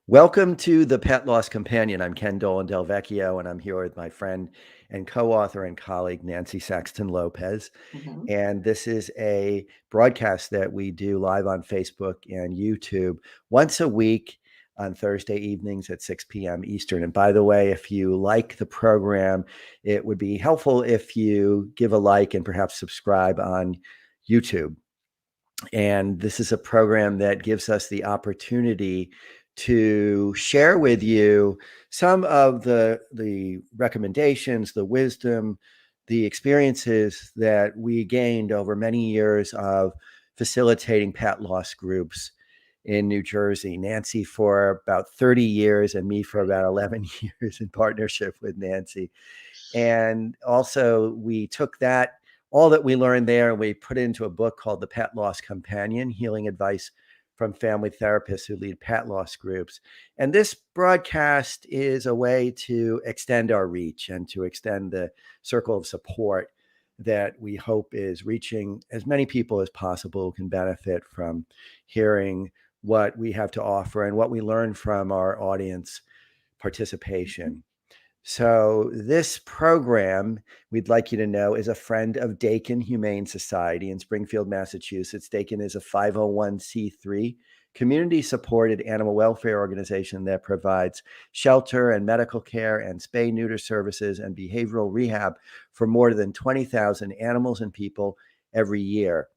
Welcome to the Pet Loss Companion. I'm Ken Dolan-Del Vecchio, and I'm here with my friend and co-author and colleague, Nancy Saxton-Lopez. Mhm. And this is a broadcast that we do live on Facebook and YouTube once a week on Thursday evenings at 6 p.m. Eastern. And by the way, if you like the program, it would be helpful if you give a like and perhaps subscribe on YouTube. And this is a program that gives us the opportunity to share with you some of the recommendations, the wisdom, the experiences that we gained over many years of facilitating pet loss groups in New Jersey. Nancy for about 30 years and me for about 11 years in partnership with Nancy. And also, we took all that we learned there, and we put it into a book called The Pet Loss Companion: Healing Advice from Family Therapists Who Lead Pet Loss Groups. And this broadcast is a way to extend our reach and to extend the circle of support that we hope is reaching as many people as possible who can benefit from hearing what we have to offer and what we learn from our audience participation. So this program, we'd like you to know, is a friend of Dakin Humane Society in Springfield, Massachusetts. Dakin is a 501c3 community-supported animal welfare organization that provides shelter and medical care and spay-neuter services and behavioral rehab for more than 20,000 animals and people every year.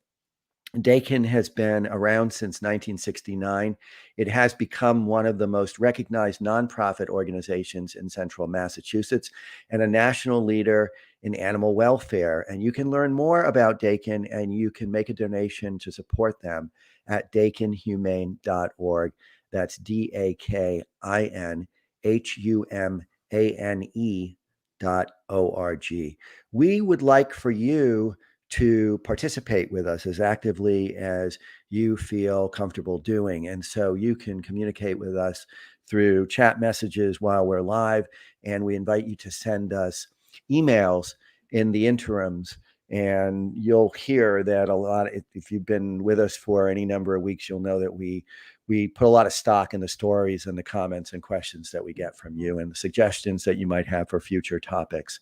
Dakin has been around since 1969. It has become one of the most recognized nonprofit organizations in central Massachusetts and a national leader in animal welfare. And you can learn more about Dakin and you can make a donation to support them at dakinhumane.org. That's DAKINHUMANE.org. We would like for you to participate with us as actively as you feel comfortable doing. And so you can communicate with us through chat messages while we're live. And we invite you to send us emails in the interims. And you'll hear that a lot. If you've been with us for any number of weeks, you'll know that we put a lot of stock in the stories and the comments and questions that we get from you and the suggestions that you might have for future topics.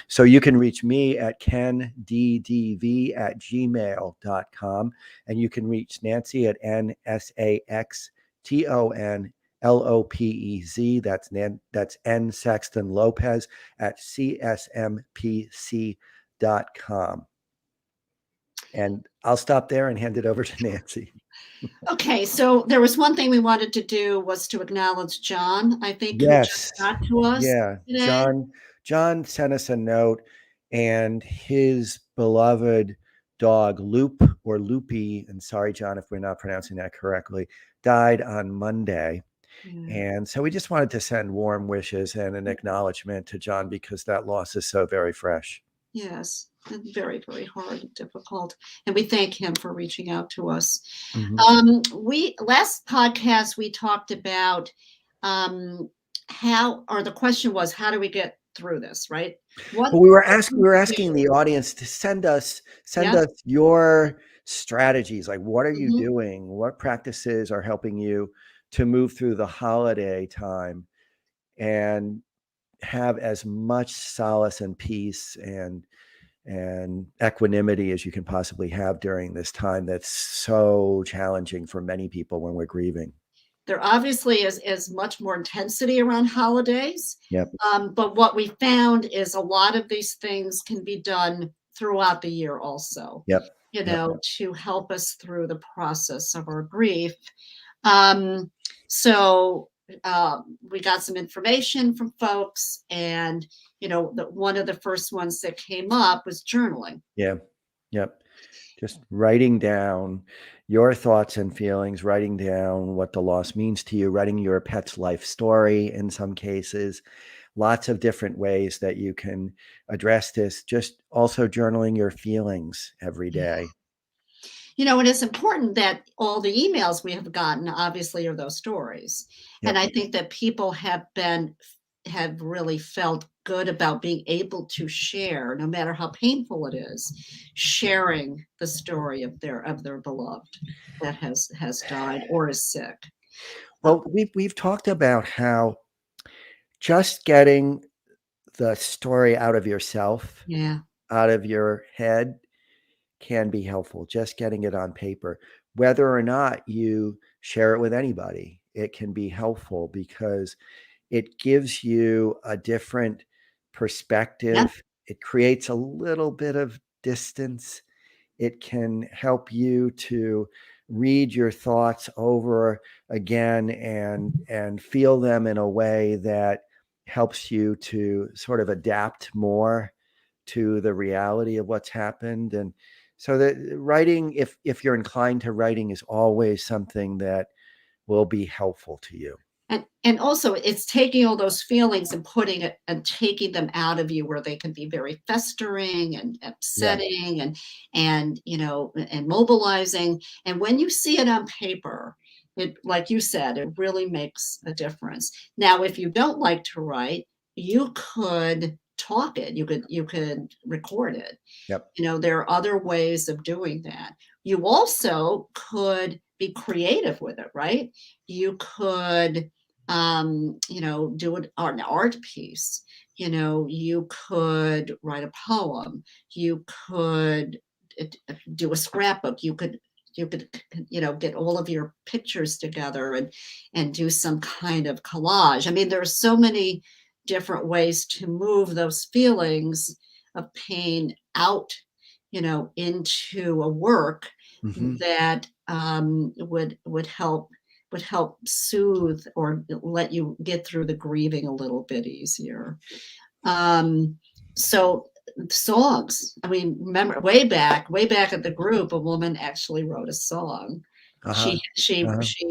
So you can reach me at kenddv@gmail.com, and you can reach Nancy at nsaxtonlopez. That's N Saxton Lopez at csmpc.com. And I'll stop there and hand it over to Nancy. Okay, so there was one thing we wanted to do was to acknowledge John, I think, who just Yes. got to us Yeah. today. John sent us a note, and his beloved dog, Loop or Loopy, and sorry, John, if we're not pronouncing that correctly, died on Monday. Yeah. And so we just wanted to send warm wishes and an acknowledgement to John because that loss is so very fresh. Yes, and very, very hard and difficult. And we thank him for reaching out to us. Mhm. We last podcast we talked about how, or the question was, how do we get through this, right? What Well, we do were we asking do? the audience to send Yeah. us your strategies. Like, what are you Mhm. doing? What practices are helping you to move through the holiday time and have as much solace and peace and equanimity as you can possibly have during this time that's so challenging for many people when we're grieving. There obviously is much more intensity around holidays, Yep. but what we found is a lot of these things can be done throughout the year also, Yep. you Yep. know, to help us through the process of our grief. Um, so we got some information from folks, and one of the first ones that came up was journaling. Yeah. Yep. Just writing down your thoughts and feelings, writing down what the loss means to you, writing your pet's life story in some cases, lots of different ways that you can address this. Just also journaling your feelings every Yeah. day. It is important that all the emails we have gotten obviously are those stories. And Yep. I think that people have really felt good about being able to share, no matter how painful it is, sharing the story of their beloved that has died or is sick. Uh, Well, we've talked about how just getting the story out of yourself, yeah. out of your head, can be helpful. Just getting it on paper, whether or not you share it with anybody, it can be helpful because it gives you a different Yep. perspective. It creates a little bit of distance. It can help you to read your thoughts over again and feel them in a way that helps you to sort of adapt more to the reality of what's happened. And so that writing, if you're inclined to writing, is always something that will be helpful to you. And also it's taking all those feelings and putting it and taking them out of you where they can be very festering and Yeah. upsetting and and mobilizing. And when you see it on paper, it, like you said, it really makes a difference. Now, if you don't like to write, you could talk it, you could record it. Yep. There are other ways of doing that. You also could be creative with it, right? You could, do an art piece. You could write a poem. You could do a scrapbook. You could, get all of your pictures together and do some kind of collage. I mean, there are so many different ways to move those feelings of pain out, into a work Hmm. that would help soothe or let you get through the grieving a little bit easier. Um, so songs. I mean, remember way back at the group, a woman actually wrote a song. Uh-huh. She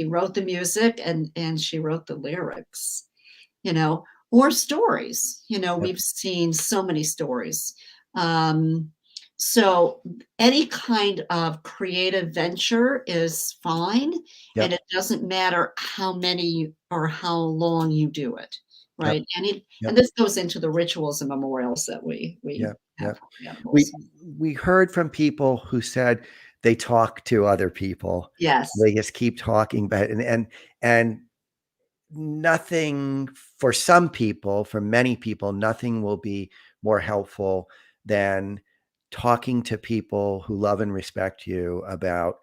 wrote the music and she wrote the lyrics, or stories. Yep. We've seen so many stories. Um, so any kind of creative venture is fine, and Yep. it doesn't matter how many or how long you do it, Yep. right? And Yep. this goes into the rituals and memorials that we Yep. have Yep. for the animals. We heard from people who said they talk to other people. Yes. They just keep talking about it, and nothing, for some people, for many people, nothing will be more helpful than talking to people who love and respect you about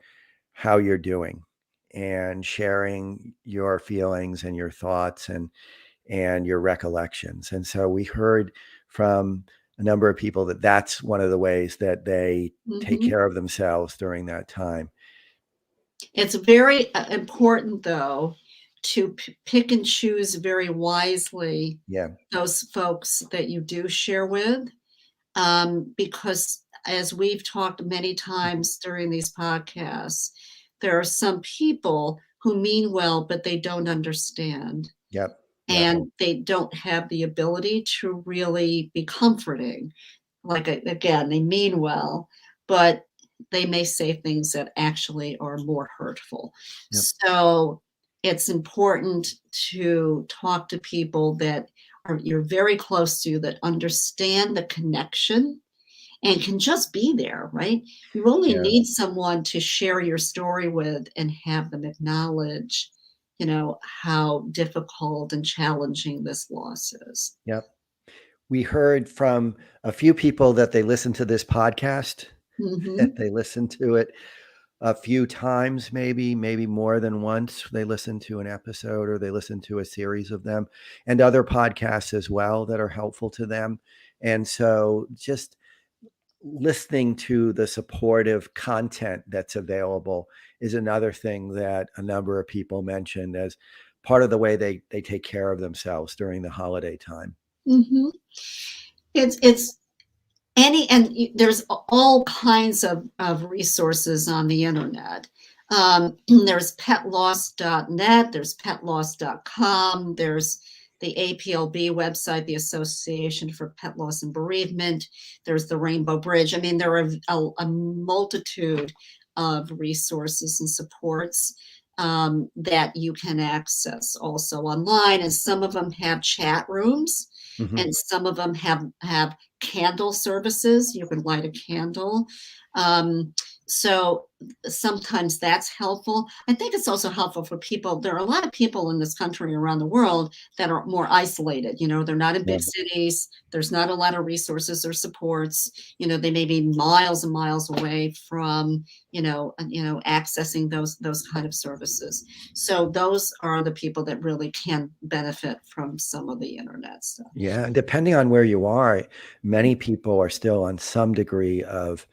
how you're doing and sharing your feelings and your thoughts and your recollections. And so we heard from a number of people that that's one of the ways that they take Mhm. care of themselves during that time. It's very important, though, to pick and choose very wisely Yeah. those folks that you do share with, because as we've talked many times during these podcasts, there are some people who mean well, but they don't understand, Yep. Yep. and they don't have the ability to really be comforting. Like, again, they mean well, but they may say things that actually are more hurtful. Yep. So it's important to talk to people that you're very close to, that understand the connection and can just be there, right? You only Yeah. need someone to share your story with and have them acknowledge, how difficult and challenging this loss is. Yep. We heard from a few people that they listened to this podcast, that Hmm. they listened to it a few times, maybe more than once. They listened to an episode or they listened to a series of them, and other podcasts as well that are helpful to them. And so just listening to the supportive content that's available is another thing that a number of people mentioned as part of the way they take care of themselves during the holiday time. Hmm. It's there's all kinds of resources on the internet. There's petloss.net, there's petloss.com, there's the APLB website, the Association for Pet Loss and Bereavement, there's the Rainbow Bridge. I mean, there are a multitude of resources and supports, that you can access also online, and some of them have chat rooms, Hmm. and some of them have candle services. You can light a candle. Um, So sometimes that's helpful. I think it's also helpful for people. There are a lot of people in this country, around the world, that are more isolated. They're not in Yeah. big cities. There's not a lot of resources or supports. They may be miles and miles away from, accessing those kind of services. So those are the people that really can benefit from some of the internet stuff. Yeah. And depending on where you are, many people are still on some degree of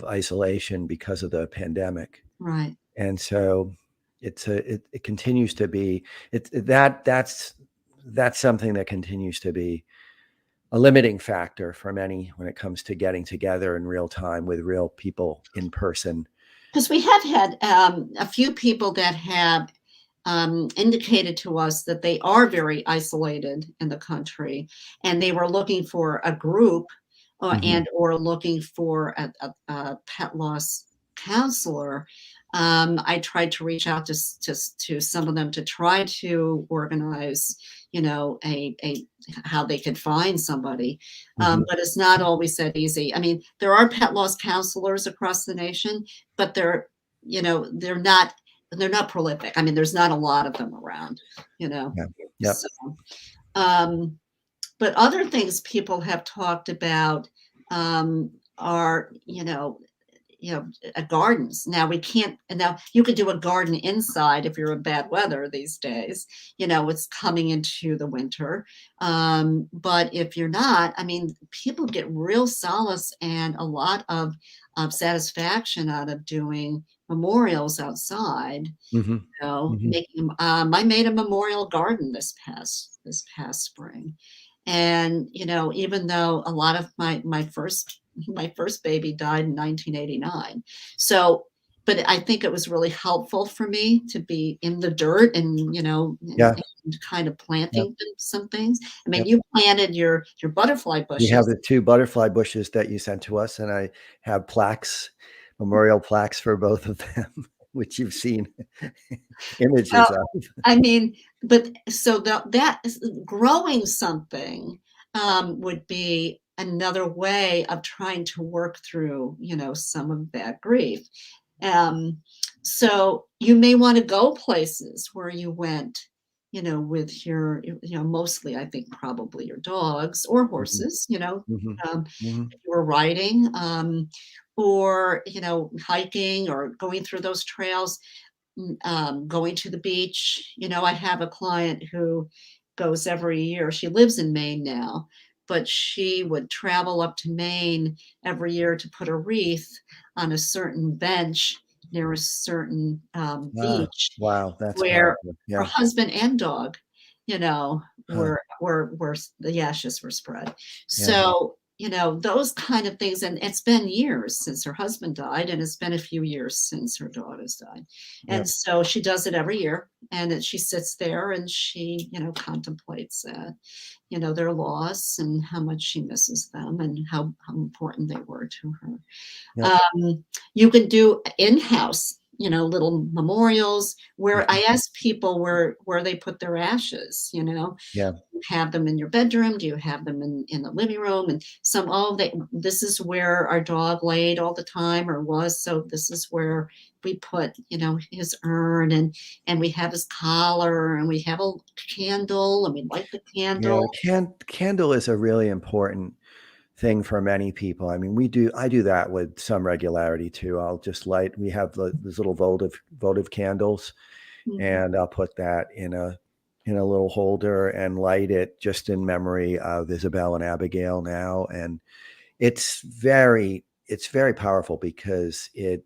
isolation because of the pandemic. Right. And so it continues to be that's something that continues to be a limiting factor for many when it comes to getting together in real time with real people in person. Because we have had a few people that have indicated to us that they are very isolated in the country, and they were looking for a group, Mhm. or looking for a pet loss counselor. I tried to reach out to some of them to try to organize, a how they could find somebody, Mhm. but it's not always that easy. I mean, there are pet loss counselors across the nation, but they're not prolific. I mean, there's not a lot of them around, you know. Yeah. Yep. So, um, but other things people have talked about are, gardens. Now we can't. Now you could do a garden inside if you're in bad weather these days. It's coming into the winter. But if you're not, I mean, people get real solace and a lot of satisfaction out of doing memorials outside. Mhm. Mhm. Making. I made a memorial garden this past spring, and even though a lot of my first baby died in 1989, so but I think it was really helpful for me to be in the dirt and Yeah. and kind of Yep. planting some things. I mean, Yep. you planted your butterfly We have bushes. the two butterfly bushes that you sent to us, and I have plaques, memorial plaques for both of them, which you've seen images Well, of. I mean, but so that is growing something would be another way of trying to work through, some of that grief. Um, so you may want to go places where you went, with mostly, I think, probably your dogs or Mhm. horses, Mhm. Mhm. if you were riding, or, hiking or going through those trails, going to the beach. I have a client who goes every year. She lives in Maine now, but she would travel up to Maine every year to put a wreath on a certain bench near a certain Ah, beach wow, that's where powerful. her Yeah. husband and dog, Huh. were the ashes were spread. Yeah. So, those kind of things. And it's been years since her husband died, and it's been a few years since her daughter's died. And Yep. so she does it every year, and she sits there and she, contemplates that, their loss and how much she misses them and how important they were to her. Yep. You could do in-house, little memorials where Mhm. I ask people where they put their ashes. Yeah. You have them in your bedroom? Do you have them in the living room? And this is where our dog laid all the time or was. So this is where we put, his urn, and we have his collar, and we have a candle, and we light the Yeah. candle. Candle is a really important thing for many people. I mean, I do that with some regularity too. I'll just light, we have these little votive candles, Mhm. and I'll put that in a little holder and light it just in memory of Isabel and Abigail now. And it's very powerful because it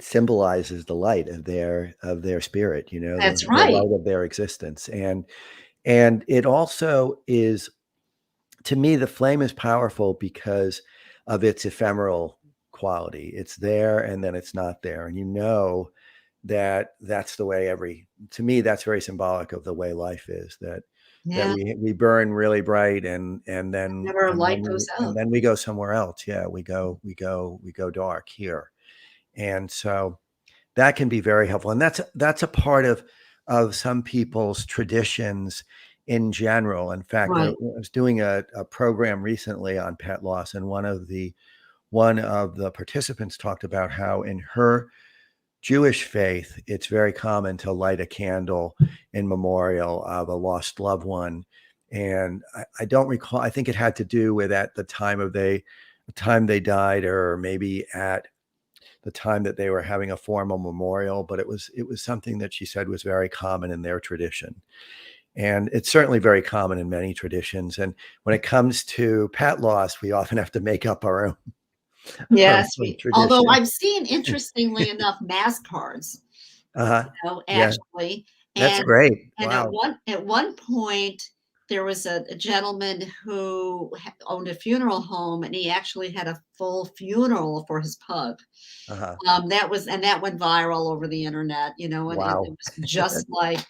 symbolizes the light of their spirit, That's the right. light of their existence. And it also is, to me, the flame is powerful because of its ephemeral quality. It's there and then it's not there. And that that's the way to me, that's very symbolic of the way life is, that Yeah. we burn really bright Never light goes and out. then we go somewhere else. Yeah, we go dark here. And so that can be very helpful. And that's a part of some people's traditions in general. In fact, I Right. was doing a program recently on pet loss, and one of the participants talked about how in her Jewish faith, it's very common to light a candle in memorial of a lost loved one. And I don't recall, I think it had to do with at the time they died, or maybe at the time that they were having a formal memorial, but it was something that she said was very common in their tradition. And it's certainly very common in many traditions. And when it comes to pet loss, we often have to make up our Yes, own although tradition. I've seen, interestingly enough, mass cards, Uh-huh. Yeah, actually, that's and great. at Wow. one point, there was a gentleman who owned a funeral home, and he actually had a full funeral for his pug. Uh-huh. That went viral over the internet, and it Wow. was just like,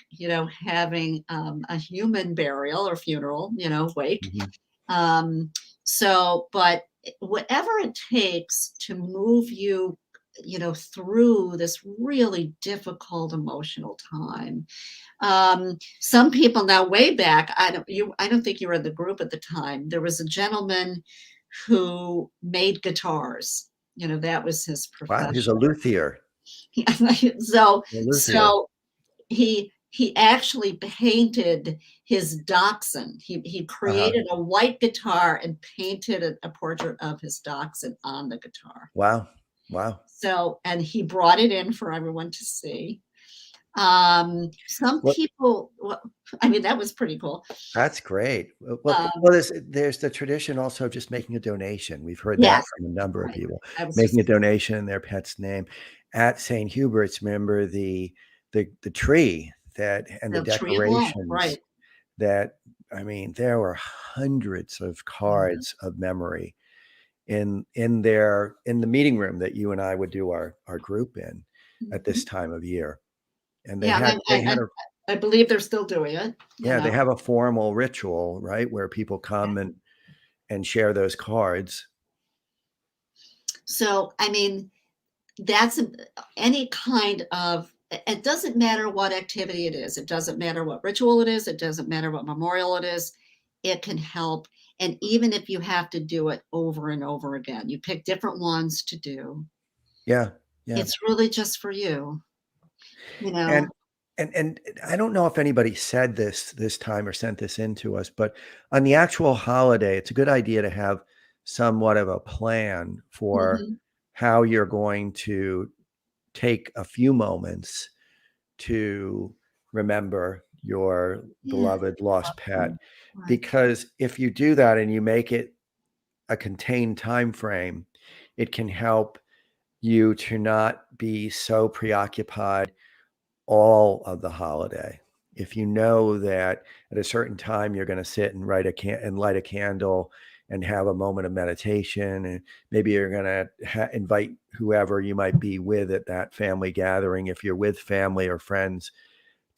having a human burial or funeral, wake. Mhm. Um, but whatever it takes to move you, through this really difficult emotional time. Some people now, way back, I don't think you were in the group at the time. There was a gentleman who made guitars. That was his Wow, he's a profession. luthier. so A luthier. so he actually painted his dachshund. He Uh-huh. created a white guitar and painted a portrait of his dachshund on the guitar. Wow. Wow. And he brought it in for everyone to see. Some Well, people, well, I mean, that was pretty cool. that's great. Well, Um, there's the tradition also of just making a donation. We've heard that yes, from a number of right. people, I was making just a donation in their pet's name. At St. Hubert's, remember the tree that and the the tree of life, decorations right? that, I mean, there were hundreds of Yeah. cards of memory in the meeting room that you and I would do our group in at this Mhm. time of year. And Yeah, and they had a I believe they're still doing it. yeah, they have a formal ritual, right, where people come and share those cards. So, I mean, that's any kind of, it doesn't matter what activity it is. It doesn't matter what ritual it is. It doesn't matter what memorial it is. It can help. And even if you have to do it over and over again, you pick different ones to do. Yeah, yeah. It's really just for you, you And know. and I don't know if anybody said this time or sent this in to us, but on the actual holiday, it's a good idea to have somewhat of a plan for Mhm. how you're going to take a few moments to remember your Yeah. beloved lost pet. Right. Because if you do that and you make it a contained time frame, it can help you to not be so preoccupied all of the holiday. If you know that at a certain time you're going to sit and light a candle and have a moment of meditation, and maybe you're going to invite whoever you might be with at that family gathering, if you're with family or friends,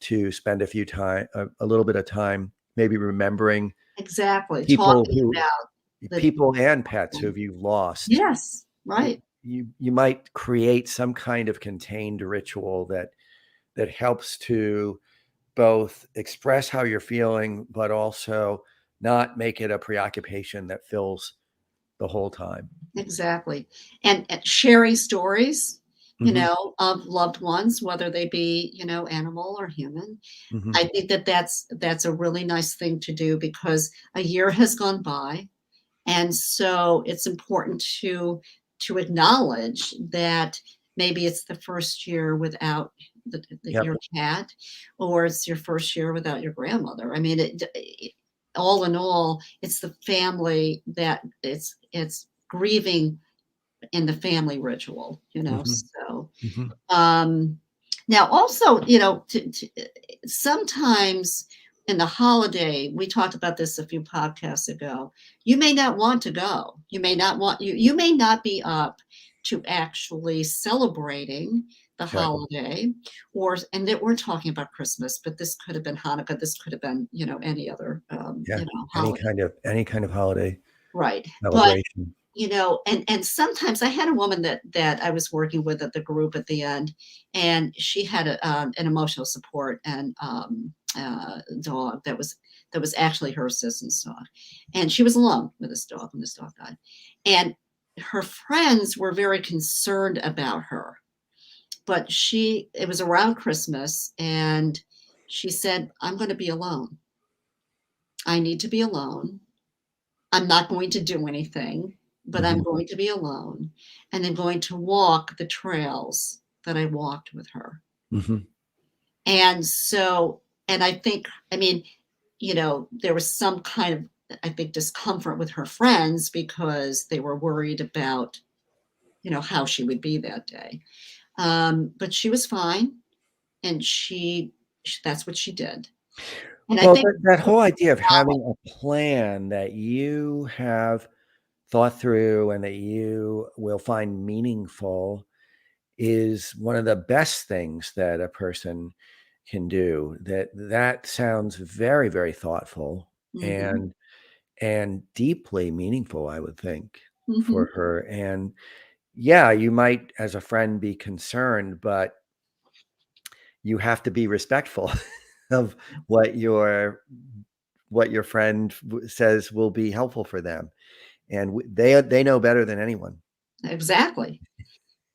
to spend a little bit of time, maybe remembering Exactly. people Talking who about the, people and pets who you've lost. yes, You, right. you might create some kind of contained ritual that helps to both express how you're feeling, but also not make it a preoccupation that fills the whole time. Exactly. And sharing stories, Hmm. of loved ones, whether they be, animal or human. Hmm. I think that that's a really nice thing to do because a year has gone by, and so it's important to acknowledge that maybe it's the first year without Yep. your cat, or it's your first year without your grandmother. I mean, all in all, it's the family that it's grieving in the family ritual. Hmm. So Hmm. um, now, also, sometimes in the holiday, we talked about this a few podcasts ago. You may not want to go. You may not be up to actually celebrating the Yeah. holiday, and that we're talking about Christmas, but this could have been Hanukkah. This could have been, any other, Yeah. holiday, Any kind of holiday right? But celebration. and sometimes I had a woman that I was working with at the group at the end, and she had an emotional support and dog that was actually her assistant's dog, and she was alone with this dog when this dog died, and her friends were very concerned about her, but it was around Christmas, and she said, I'm going to be alone. I need to be alone. I'm not going to do anything, but I'm Mhm. going to be alone, and I'm going to walk the trails that I walked with her. Mhm. And so, and I think, I mean, there was some kind of, I think, discomfort with her friends because they were worried about, how she would be that day. But she was fine, and that's what she did. And I Well, think that whole idea of having a plan that you have thought through and that you will find meaningful is one of the best things that a person can do. That sounds very, very thoughtful Mhm, and deeply meaningful, I would think, mhm. for her. And yeah, you might, as a friend, be concerned, but you have to be respectful of what your friend says will be helpful for them, and they know better than anyone. Exactly.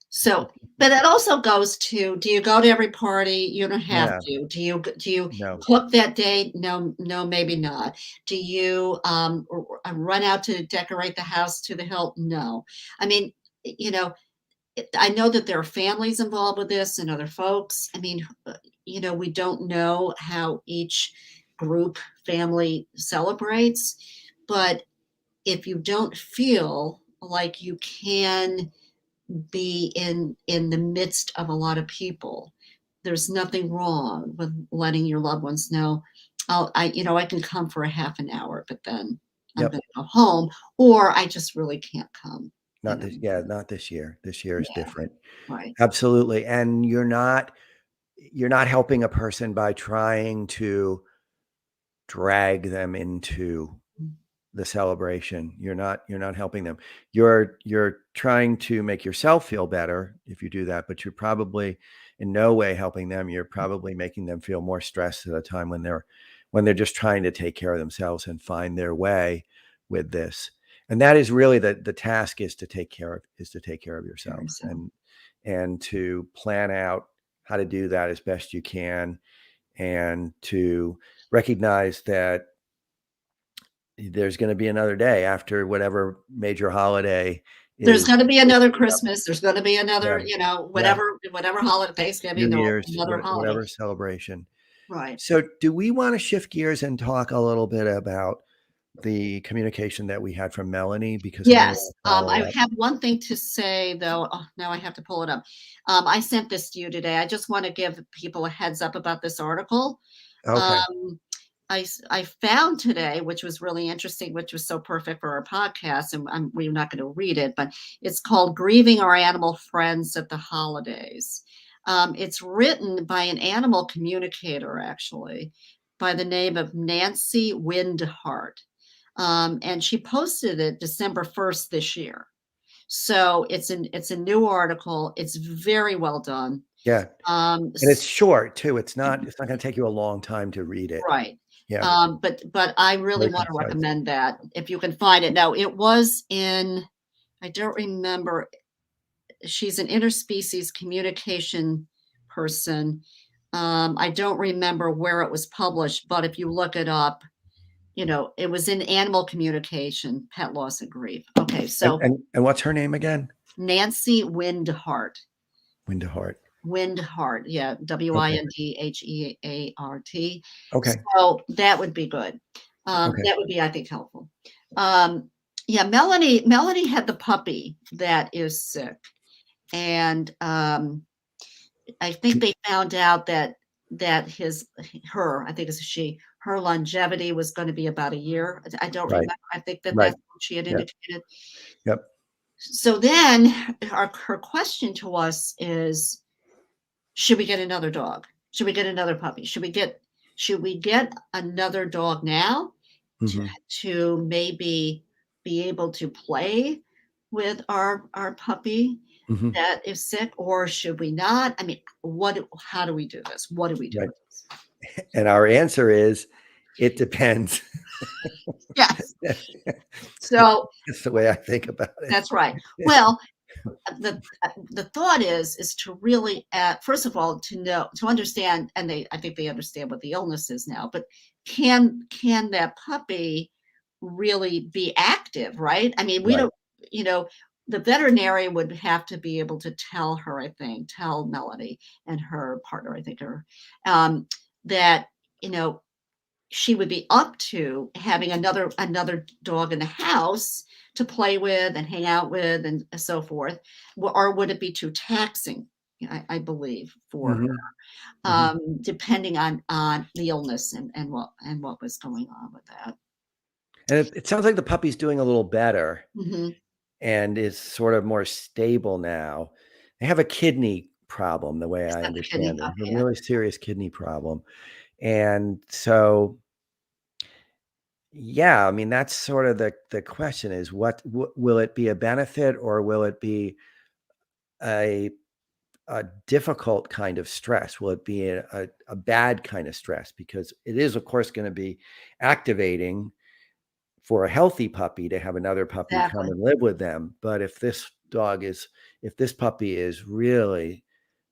So, but it also goes to, do you go to every party? You don't have Yeah, to. Do you no, cook that day? No, no, maybe not. Do you run out to decorate the house to the hilt? No. I mean, you know, I know that there are families involved with this and other folks. I mean, we don't know how each group family celebrates, but if you don't feel like you can be in the midst of a lot of people, there's nothing wrong with letting your loved ones know, I can come for a half an hour, but then I'm yep, going to go home, or I just really can't come. you not know this. Yeah, not this year. This year is yeah, different. right. Absolutely, and you're not helping a person by trying to drag them into the celebration. You're not helping them. You're trying to make yourself feel better if you do that, but you're probably in no way helping them. You're probably making them feel more stressed at a time when they're just trying to take care of themselves and find their way with this. And that is really the task is to take care of Very yourself so. and to plan out how to do that as best you can and to recognize that there's going to be another day after whatever major holiday There's is. going to be another Christmas. There's going to be Yeah, another, yeah, whatever holiday, New Thanksgiving, or Year's, another holiday. whatever celebration. Right. So, do we want to shift gears and talk a little bit about the communication that we had from Melanie? Because I know Yes, we'll follow I up. have one thing to say, though. Oh, now I have to pull it up. I sent this to you today. I just want to give people a heads up about this article. Okay. Um, I found today, which was really interesting, which was so perfect for our podcast, and we're not going to read it, but it's called "Grieving Our Animal Friends at the Holidays." It's written by an animal communicator, actually, by the name of Nancy Windhart. And she posted it December 1st this year. So it's a new article. It's very well done. Yeah, Um, and it's s- short too. It's not going to take you a long time to read it. right. Yeah, But I really very want to concise. recommend that if you can find it. Now it was in, I don't remember. She's an interspecies communication person. I don't remember where it was published, but if you look it up, it was in animal communication, pet loss and grief. Okay, And so and and what's her name again? Nancy Windhart. Windehart. Windhart, yeah, Okay. Windheart. Okay. So that would be good. Okay. That would be, I think, helpful. Um, yeah, Melanie had the puppy that is sick, and I think they found out that I think it's a she, her longevity was going to be about a year. I don't Right. remember. I think that Right. that's what she had Yep. indicated. Yep. So then her question to us is, should we get another dog? Should we get another puppy? Should we get another dog now to Mhm. to maybe be able to play with our puppy Mhm. that is sick, or should we not? I mean, how do we do this? What do we do Right. with this? And our answer is, it depends. Yes. So That's the way I think about it. that's right. Well, the thought is to really first of all to know to understand, and I think they understand what the illness is now, but can that puppy really be active, right? I mean, we Right. don't, you know, the veterinarian would have to be able to tell her, I think, tell Melody and her partner, I think, her um, that you know she would be up to having another dog in the house to play with and hang out with and so forth, or would it be too taxing? I believe for her, Hmm. Hmm. depending on the illness and what was going on with that. And it sounds like the puppy's doing a little better Hmm. and is sort of more stable now. They have a kidney problem, the way Is I that the kidney? understand it, a Okay, really serious kidney problem. And so, yeah, I mean, that's sort of the question is will it be a benefit or will it be a a difficult kind of stress? Will it be a bad kind of stress? Because it is, of course, going to be activating for a healthy puppy to have another puppy come exactly. and live with them. But if this puppy is really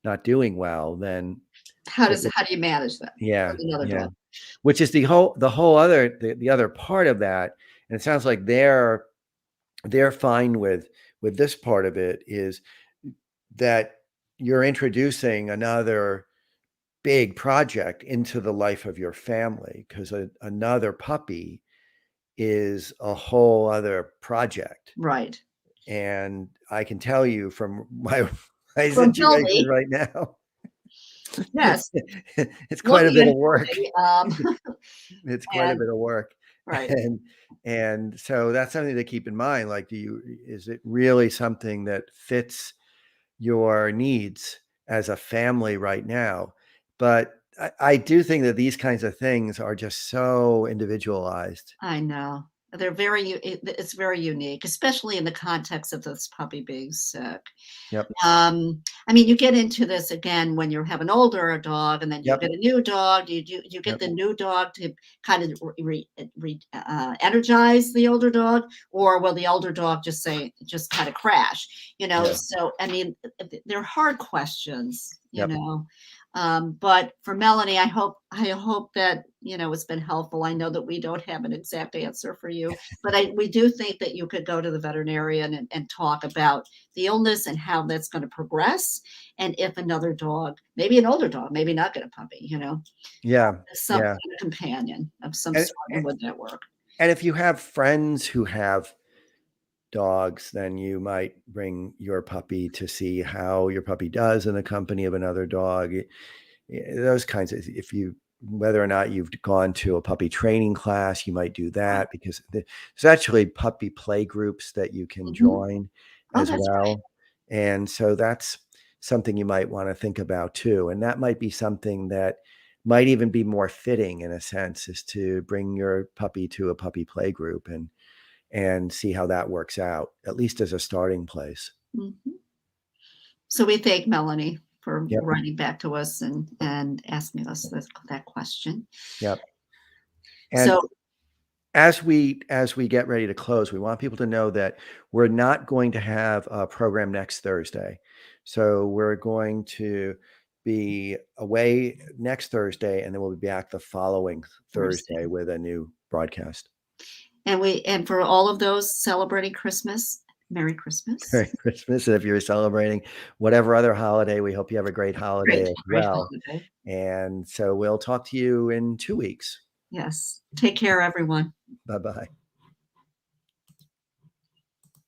not doing well, then it would, How do you manage that yeah, with another yeah. dog? Which is the whole other the other part of that. And it sounds like they're fine with this part of it is that you're introducing another big project into the life of your family because another puppy is a whole other project. Right. And I can tell you from my Well, tell situation me. right now, Yes. it's quite a Looking bit at of work. me, It's quite a and bit of work. right. And and so that's something to keep in mind. Like, is it really something that fits your needs as a family right now? But I do think that these kinds of things are just so individualized. I know. They're very it's very unique, especially in the context of this puppy being sick. Yep. I mean, you get into this again when you have an older dog, and then you Yep. get a new dog. Do you get Yep. the new dog to kind of energize the older dog, or will the older dog just kind of crash? Yeah. So I mean, they're hard questions, Yep. But for Melanie, I hope that it's been helpful. I know that we don't have an exact answer for you, but we do think that you could go to the veterinarian and talk about the illness and how that's going to progress, and if another dog, maybe an older dog, maybe not get a puppy, Yeah. some Yeah. kind of companion of some And sort, and would that work? and if you have friends who have dogs, then you might bring your puppy to see how your puppy does in the company of another dog. Those kinds of, if you, whether or not you've gone to a puppy training class, you might do Right. that because there's actually puppy play groups that you can Hmm. join Oh, as that's right. well. And so that's something you might want to think about too. And that might be something that might even be more fitting in a sense, is to bring your puppy to a puppy play group and see how that works out, at least as a starting place. Mhm. So we thank Melanie for Yep. writing back to us and asking us that question. Yep. And So as we get ready to close, we want people to know that we're not going to have a program next Thursday. So we're going to be away next Thursday, and then we'll be back the following Thursday. Thursday with a new broadcast. And for all of those celebrating Christmas, Merry Christmas. Merry Christmas. And if you're celebrating whatever other holiday, we hope you have a great holiday as Great well. holiday. And so we'll talk to you in 2 weeks. Yes. Take care, everyone. Bye bye.